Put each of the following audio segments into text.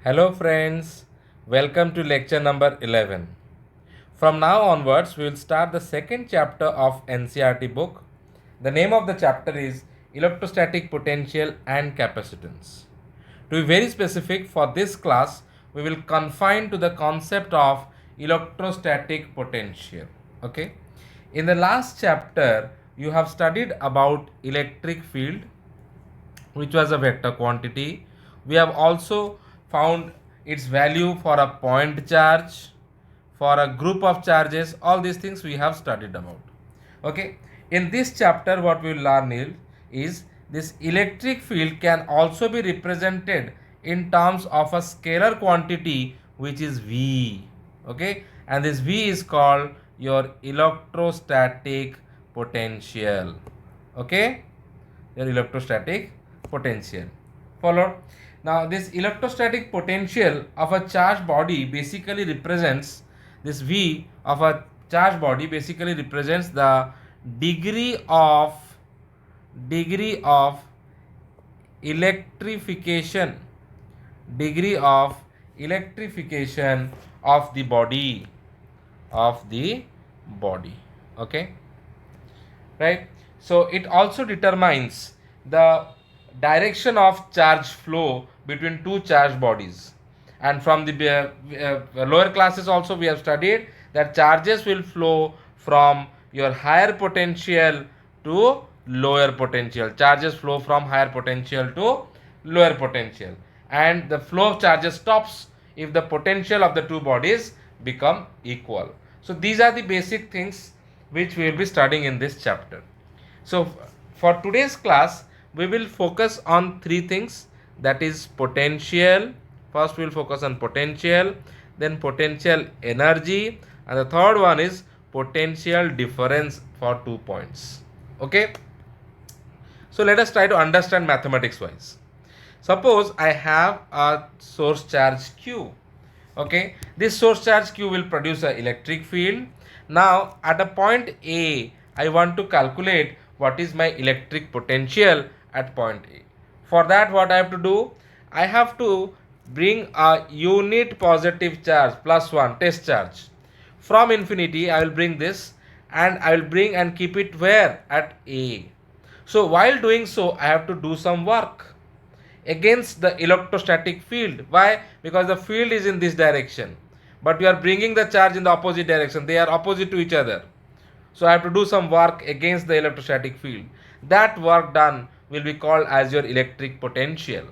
Hello friends, welcome to lecture number 11. From now onwards, we will start the second chapter of NCERT book. The name of the chapter is Electrostatic Potential and Capacitance. To be very specific, for this class, we will confine to the concept of electrostatic potential. Okay. In the last chapter, you have studied about electric field, which was a vector quantity. We have also found its value for a point charge, for a group of charges. All these things we have studied about. Okay. In this chapter, what we will learn is this electric field can also be represented in terms of a scalar quantity which is V. Okay. And this V is called your electrostatic potential. Okay, your electrostatic potential. Followed. Now, this electrostatic potential of a charged body basically represents this V of a charged body basically represents the degree of degree of electrification degree of electrification of the body of the body. Okay, right? So it also determines the direction of charge flow between two charged bodies. And from the lower classes also we have studied that charges will flow from your higher potential to lower potential. Charges flow from higher potential to lower potential, and the flow of charges stops if the potential of the two bodies become equal. So these are the basic things which we will be studying in this chapter. So for today's class, we will focus on three things, that is potential. First, we will focus on potential, then potential energy, and the third one is potential difference for 2 points. Okay. So let us try to understand mathematics wise. Suppose I have a source charge Q. Okay, this source charge Q will produce an electric field. Now at a point A, I want to calculate what is my electric potential at point A. For that, what I have to do? I have to bring a unit positive charge +1 test charge. From infinity, I will bring this, and I will bring and keep it where? At A. So while doing so, I have to do some work against the electrostatic field. Why? Because the field is in this direction, but we are bringing the charge in the opposite direction. They are opposite to each other. So I have to do some work against the electrostatic field. That work done will be called as your electric potential.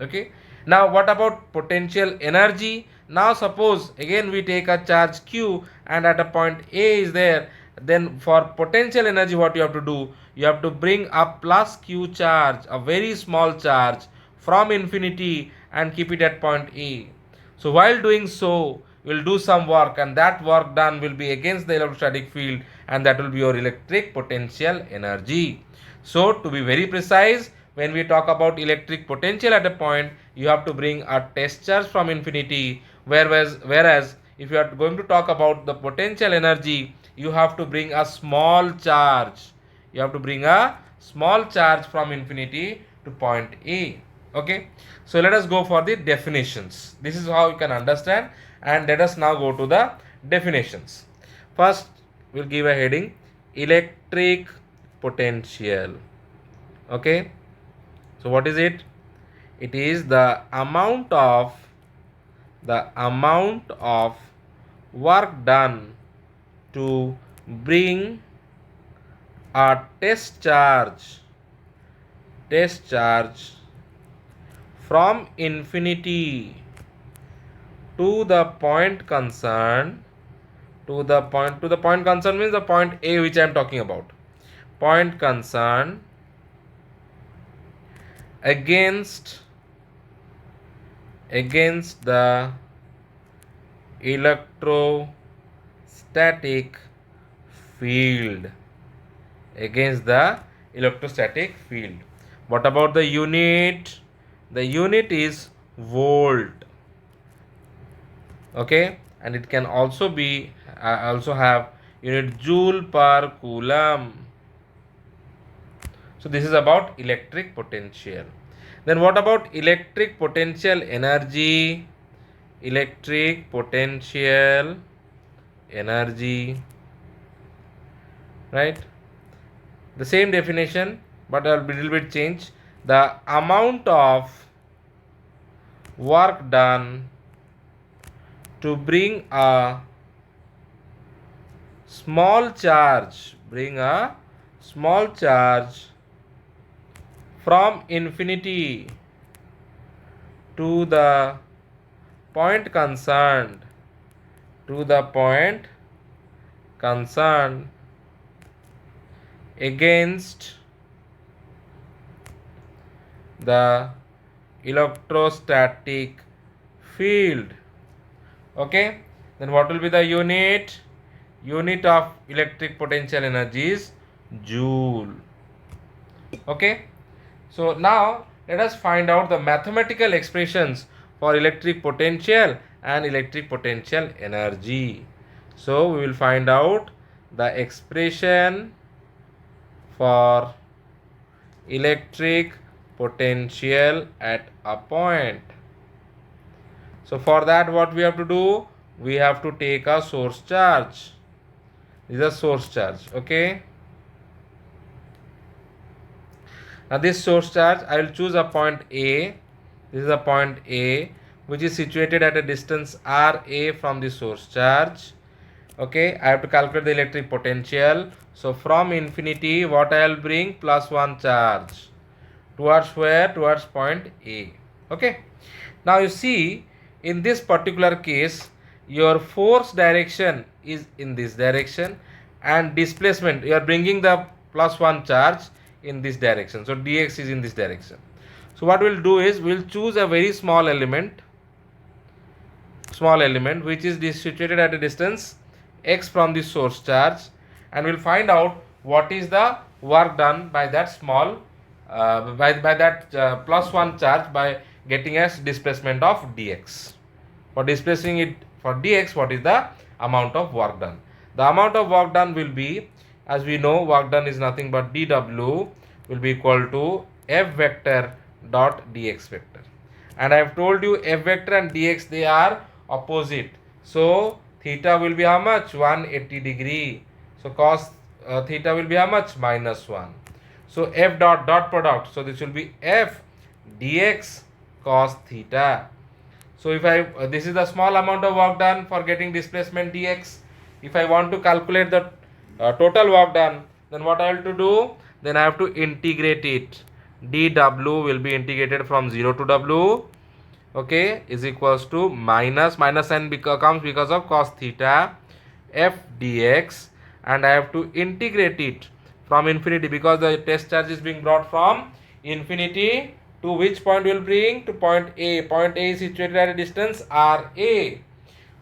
Okay. Now what about potential energy? Now suppose again we take a charge Q, and at a point A is there. Then for potential energy, what you have to do? You have to bring a plus Q charge, a very small charge, from infinity and keep it at point A. So while doing so, you will do some work, and that work done will be against the electrostatic field, and that will be your electric potential energy. So to be very precise, when we talk about electric potential at a point, you have to bring a test charge from infinity, whereas if you are going to talk about the potential energy, you have to bring a small charge. You have to bring a small charge from infinity to point A. Okay, so let us go for the definitions. This is how you can understand, and let us now go to the definitions. First, we'll give a heading: electric potential. Okay, so what is it? It is the amount of work done to bring a test charge from infinity to the point concerned. To the point concerned means the point A which I am talking about. Point concerned against the electrostatic field. Against the electrostatic field. What about the unit? The unit is volt. Okay, and it can also be also have unit joule per coulomb. So this is about electric potential. Then what about electric potential energy? electric potential energy, right? The same definition but a little bit change. The amount of work done to bring a small charge from infinity to the point concerned against the electrostatic field. Okay, then what will be the unit of electric potential energy is joule. Okay, so now let us find out the mathematical expressions for electric potential and electric potential energy. So we will find out the expression for electric potential at a point. So for that, what we have to do? We have to take a source charge. This is a source charge. Okay. Now this source charge, I will choose a point A. This is a point A which is situated at a distance RA from the source charge. Okay, I have to calculate the electric potential. So from infinity, what I will bring? +1 charge. Towards where? Towards point A. Okay. Now you see, in this particular case, your force direction is in this direction and displacement, you are bringing the +1 charge in this direction. So dx is in this direction. So what we'll do is, we'll choose a very small element which is situated at a distance x from the source charge, and we'll find out what is the work done by that small by that +1 charge by getting as displacement of dx. For displacing it for dx, what is the amount of work done? The amount of work done will be, as we know, work done is nothing but dw will be equal to f vector dot dx vector. And I have told you f vector and dx, they are opposite. So theta will be how much? 180 degree. So cos theta will be how much? -1. So f dot product. So this will be f dx cos theta. So if I this is the small amount of work done for getting displacement dx. If I want to calculate the total work done, then what I have to do? Then I have to integrate it. dw will be integrated from 0 to w. Okay, is equals to minus sign comes because of cos theta f dx, and I have to integrate it from infinity because the test charge is being brought from infinity to which point will bring? To point A. Point A is situated at a distance RA.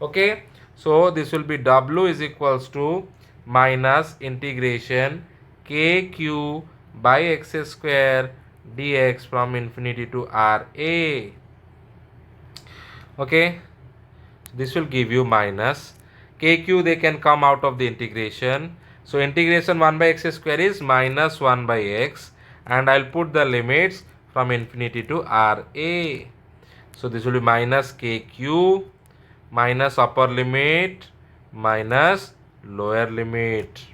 Okay, so this will be w is equals to minus integration kq by x square dx from infinity to RA. Okay, this will give you minus kq, they can come out of the integration. So integration 1 by x square is minus 1 by x, and I'll put the limits from infinity to RA. So this will be minus kq minus upper limit minus lower limit.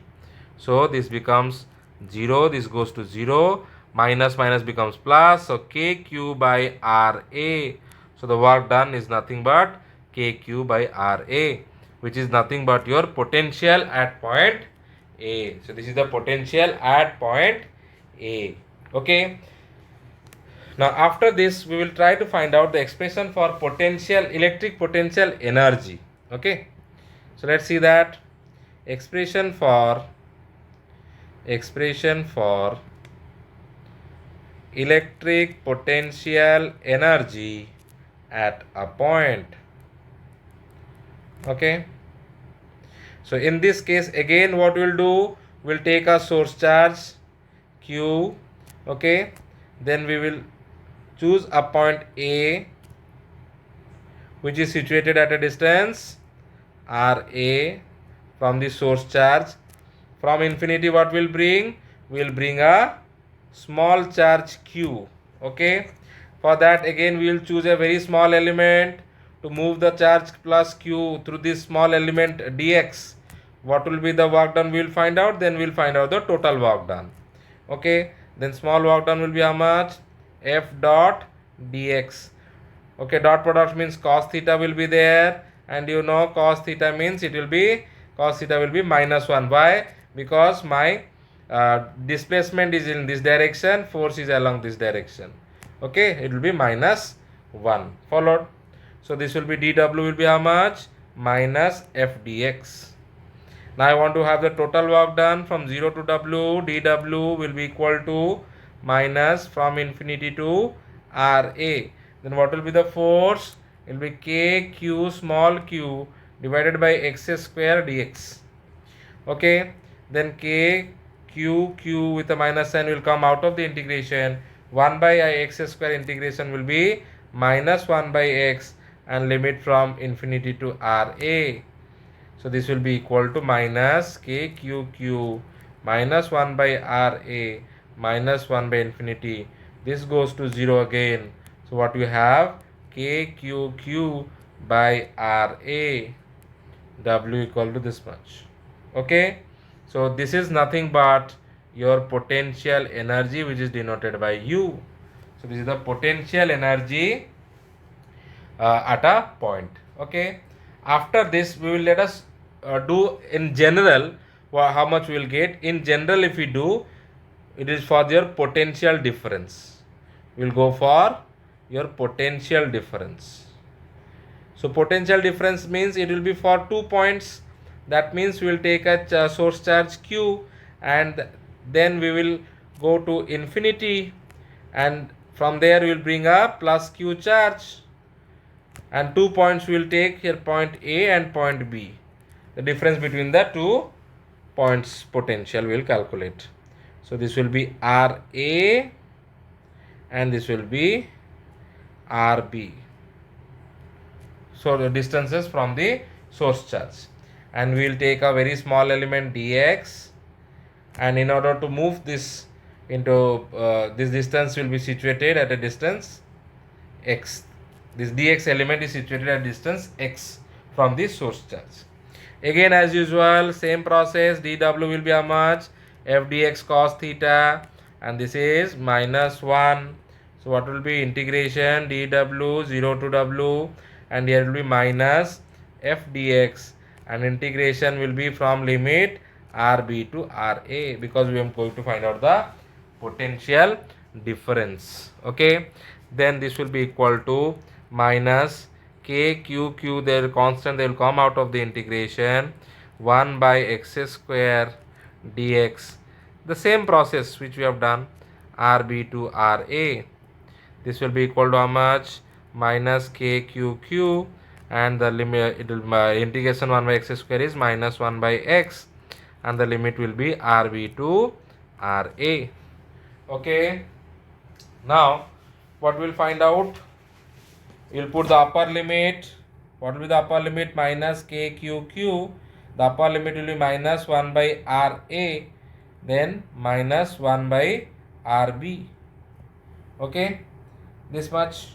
So this becomes 0, this goes to 0, minus becomes plus. So kq by RA. So the work done is nothing but kq by RA, which is nothing but your potential at point A. So this is the potential at point A. Okay. Now after this, we will try to find out the expression for electric potential energy. Okay. So let's see that expression for electric potential energy at a point. Okay, so in this case, again what we'll do, we'll take a source charge q. Okay, then we will choose a point A which is situated at a distance RA from the source charge. From infinity, what will bring? We'll bring a small charge q. Okay, for that again we will choose a very small element to move the charge plus q through this small element dx, what will be the work done? We will find out. Then we will find out the total work done. Okay, then small work done will be how much? F dot dx. Okay, dot product means cos theta will be there, and you know cos theta means it will be, cos theta will be minus 1. Why? Because my displacement is in this direction, force is along this direction. Okay, it will be minus 1. Followed. So this will be dw will be how much? Minus f dx. Now I want to have the total work done from 0 to w. dw will be equal to minus from infinity to Ra. Then what will be the force? It will be k q small q divided by x square dx. Okay, then k q with a minus sign will come out of the integration. 1 by x square integration will be minus 1 by x and limit from infinity to Ra. So this will be equal to minus kq minus 1 by Ra minus 1 by infinity. This goes to 0 again. So what you have? kq by Ra. W equal to this much. Okay. So this is nothing but your potential energy, which is denoted by U. So this is the potential energy at a point. Okay. After this, we will let us do in general how much we will get. In general, if we do, it is for your potential difference. We will go for your potential difference. So potential difference means it will be for 2 points. That means we will take a source charge q, and then we will go to infinity, and from there we will bring a plus q charge, and 2 points we will take here, point A and point B. The difference between the 2 points potential we will calculate. So this will be Ra and this will be Rb. So the distances from the source charge, and we will take a very small element dx, and in order to move this into this distance will be situated at a distance x. This dx element is situated at distance x from the source charge. Again, as usual, same process. dw will be how much? F dx cos theta, and this is minus 1. So what will be integration dw 0 to w, and here will be minus f dx, and integration will be from limit Rb to Ra, because we are going to find out the potential difference. Okay, then this will be equal to minus kq, their constant, they will come out of the integration, 1 by x square dx. The same process which we have done, Rb to Ra. This will be equal to how much? Minus kq, and the limit, it will integration 1 by x square is minus 1 by x, and the limit will be Rb to Ra. Okay, now what we will find out? We will put the upper limit. What will be the upper limit? Minus kq. The upper limit will be minus 1 by Ra, then minus 1 by Rb. Okay, this much.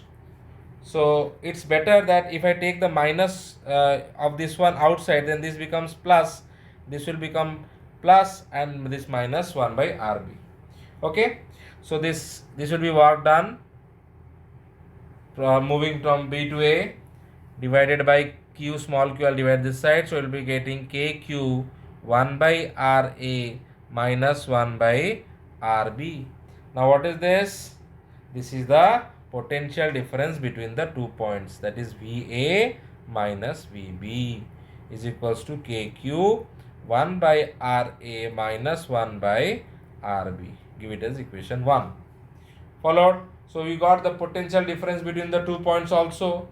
So it's better that if I take the minus of this one outside, then this becomes plus. This will become plus, and this minus 1 by Rb. Okay, so this will be work done from moving from B to A, divided by q small q. I'll divide this side, so we'll be getting kq 1 by Ra minus 1 by Rb. Now what is this? This is the potential difference between the 2 points, that is Va minus Vb is equals to kq 1 by Ra minus 1 by Rb. Give it as equation 1. Followed. So we got the potential difference between the 2 points also.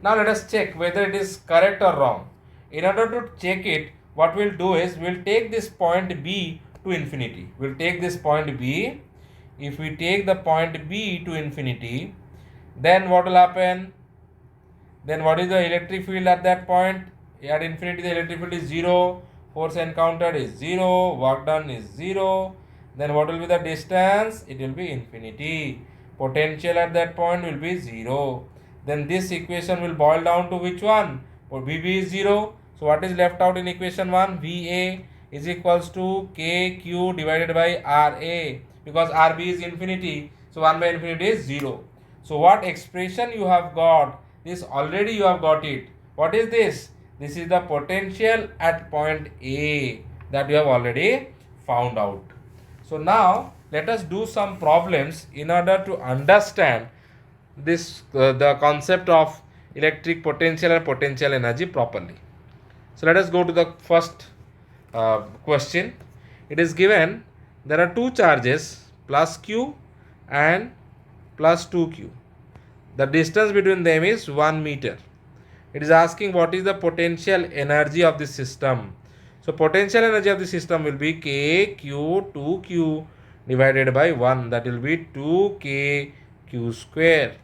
Now let us check whether it is correct or wrong. In order to check it, what we'll do is we'll take this point B to infinity. We'll take this point B. If we take the point B to infinity, then what will happen? Then what is the electric field at that point? At infinity, the electric field is 0. Force encountered is 0. Work done is 0. Then what will be the distance? It will be infinity. Potential at that point will be 0. then this equation will boil down to which one? For VB is 0. So what is left out in equation 1? VA is equals to KQ divided by RA, because RB is infinity. So 1 by infinity is 0. So what expression you have got? This already you have got it. What is this? This is the potential at point A that you have already found out. So now let us do some problems in order to understand this the concept of electric potential and potential energy properly. So let us go to the first question. It is given there are two charges, plus q and plus 2q. The distance between them is 1 meter. It is asking what is the potential energy of the system. So potential energy of the system will be k q 2q divided by 1, that will be 2k q square.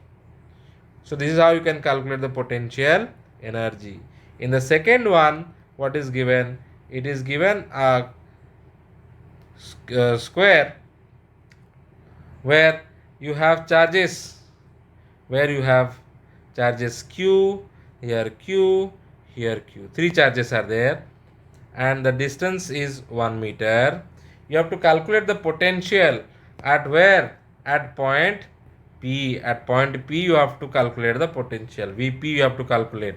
So this is how you can calculate the potential energy. In the second one, what is given? It is given a square where you have charges, q, here q, here q. Three charges are there and the distance is 1 meter. You have to calculate the potential at where? At point P. At point P you have to calculate the potential. Vp you have to calculate.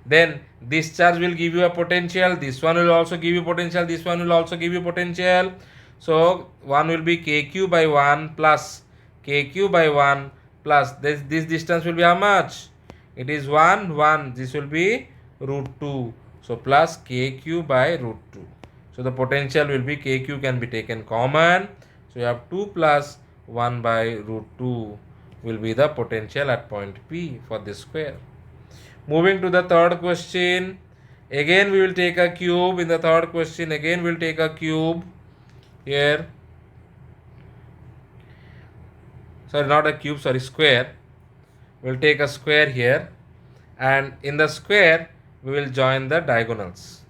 Then this charge will give you a potential. This one will also give you potential. This one will also give you potential. So one will be kq by 1 plus kq by 1 plus this distance will be how much? It is 1. This will be root 2. So plus kq by root 2. So the potential will be kq can be taken common. So you have 2 plus 1 by root 2 will be the potential at point P for this square. Moving to the third question. Again we will take a cube. In the third question again we will take a cube here. Sorry, not a cube, sorry, square. We will take a square here, and in the square we will join the diagonals.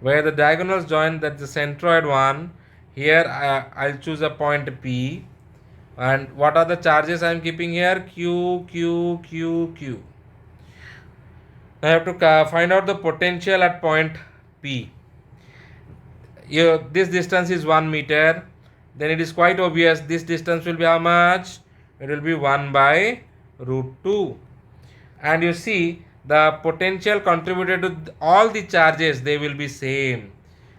Where the diagonals join, that the centroid one, here I'll choose a point P. And what are the charges I am keeping here? Q, Q, Q, Q. I have to find out the potential at point P. This distance is 1 meter. Then it is quite obvious this distance will be how much? It will be 1 by root 2. And you see the potential contributed to all the charges, they will be same.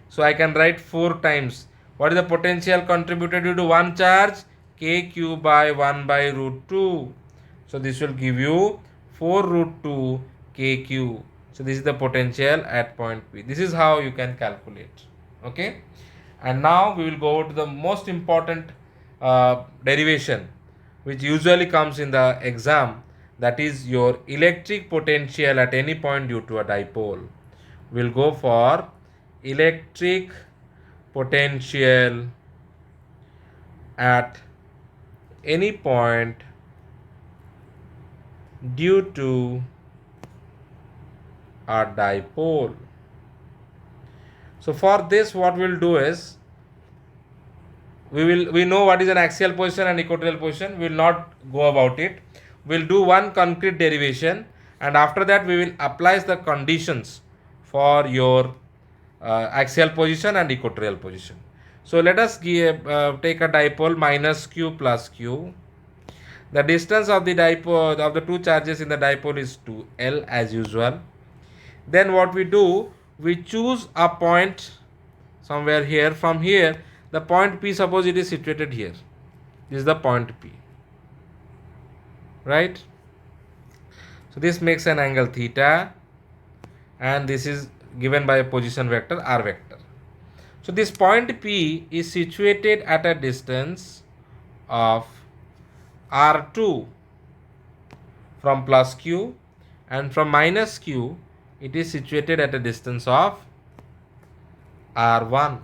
So I can write 4 times. What is the potential contributed due to one charge? Kq by 1 by root 2. So this will give you 4 root 2 kq. So this is the potential at point P. This is how you can calculate. Okay. And now we will go to the most important derivation which usually comes in the exam, that is your electric potential at any point due to a dipole. We will go for electric potential at any point due to a dipole. So for this what we will do is we know what is an axial position and equatorial position. We will not go about it. We will do one concrete derivation, and after that we will apply the conditions for your axial position and equatorial position. So let us take a dipole minus q plus q. The distance of the dipole of the two charges in the dipole is 2l as usual. Then what we do, we choose a point somewhere here. From here the point P, suppose it is situated here. This is the point P, right? So this makes an angle theta, and this is given by a position vector r vector. So this point P is situated at a distance of r2 from plus q, and from minus q it is situated at a distance of r1.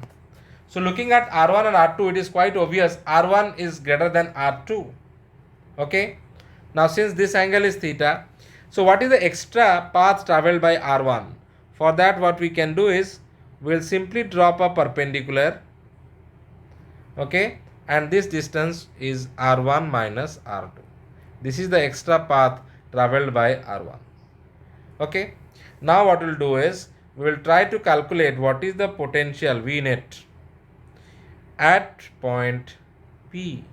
So looking at r1 and r2, it is quite obvious r1 is greater than r2. Okay. Now since this angle is theta, so what is the extra path traveled by r1? For that what we can do is, we will simply drop a perpendicular. Okay. And this distance is r1 minus r2. This is the extra path traveled by R1. Okay. Now what we'll do is, we will try to calculate what is the potential V net at point P.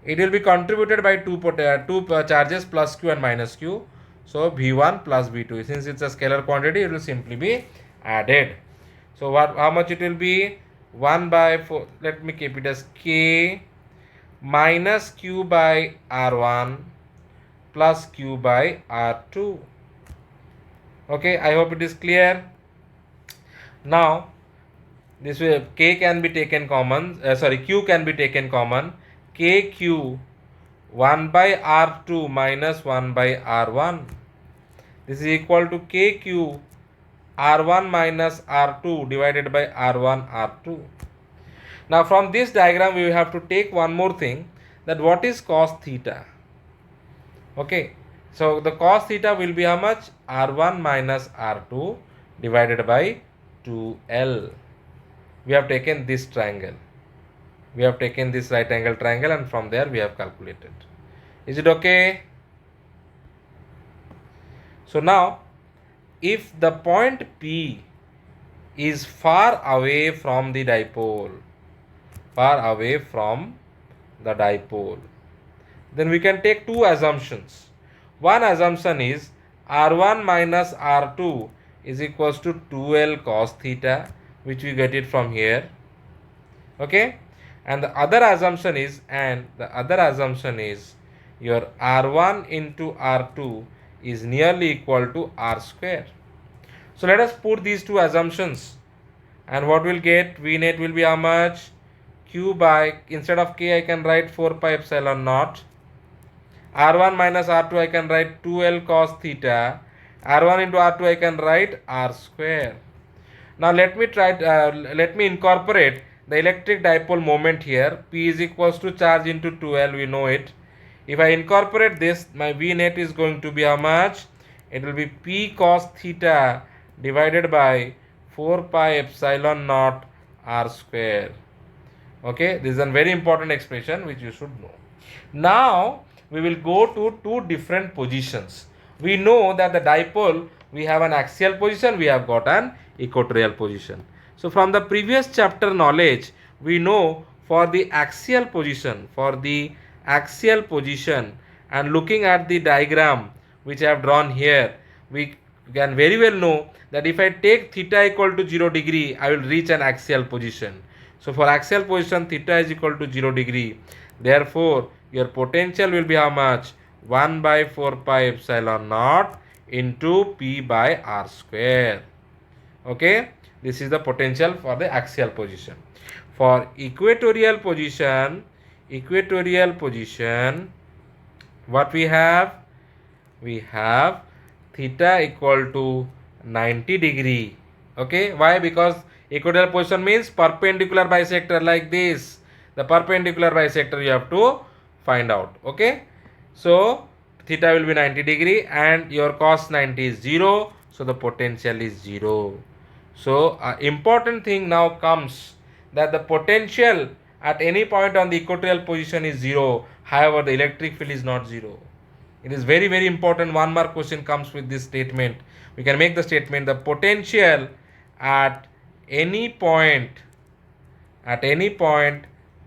It will be contributed by two charges, plus Q and minus Q. So V1 plus V2. Since it's a scalar quantity, it will simply be added. So how much it will be? 1 by 4. Let me keep it as K minus Q by R1 plus Q by R2. Okay, I hope it is clear. Now this way K can be taken common, Q can be taken common. KQ 1 by R2 minus 1 by R1. This is equal to KQ R1 minus R2 divided by R1 R2. Now from this diagram we have to take one more thing, that what is cos theta. Okay, so the cos theta will be how much? R1 minus R2 divided by 2L. We have taken this triangle. We have taken this right angle triangle, and from there we have calculated. Is it okay? So now, if the point P is far away from the dipole, then we can take two assumptions. One assumption is R1 minus R2 is equals to 2L cos theta, which we get it from here. Okay, and the other assumption is your R1 into R2 is nearly equal to R square. So let us put these two assumptions, and what we'll get? V net will be how much? Q by, instead of K I can write 4 pi epsilon naught. R1 minus R2 I can write 2L cos theta. R1 into R2 I can write R square. Now let me incorporate the electric dipole moment here. P is equals to charge into 2L, we know it. If I incorporate this, my V net is going to be how much? It will be P cos theta divided by 4 pi epsilon naught R square. Okay, this is a very important expression which you should know. Now we will go to two different positions. We know that the dipole, we have an axial position, we have got an equatorial position. So from the previous chapter knowledge, we know for the axial position, and looking at the diagram which I have drawn here, we can very well know that if I take theta equal to 0 degree, I will reach an axial position. So for axial position, theta is equal to 0 degree. Therefore, your potential will be how much? 1 by 4 pi epsilon naught into P by R square. Okay, this is the potential for the axial position. For equatorial position, what we have? We have theta equal to 90 degree. Okay, why? Because equatorial position means perpendicular bisector, like this. The perpendicular bisector you have to find out. Okay, so theta will be 90 degree and your cos 90 is 0. So the potential is 0. So important thing now comes, that the potential at any point on the equatorial position is 0. However, the electric field is not 0. It is very, very important. One more question comes with this statement. We can make the statement, the potential at any point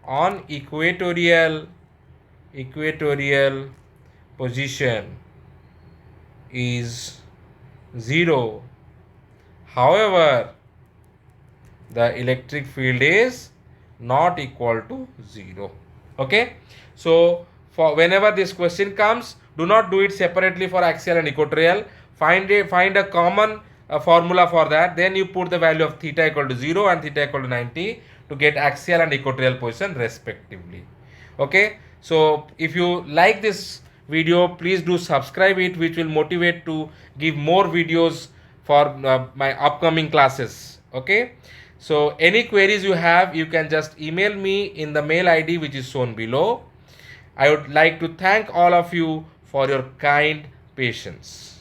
on equatorial position is 0. However, the electric field is not equal to 0. Okay, so for whenever this question comes, do not do it separately for axial and equatorial. Find a common formula for that. Then you put the value of theta equal to 0 and theta equal to 90 to get axial and equatorial position respectively. Okay, so if you like this video, please do subscribe it, which will motivate to give more videos for my upcoming classes. Okay, so any queries you have, you can just email me in the mail ID which is shown below. I would like to thank all of you for your kind patience.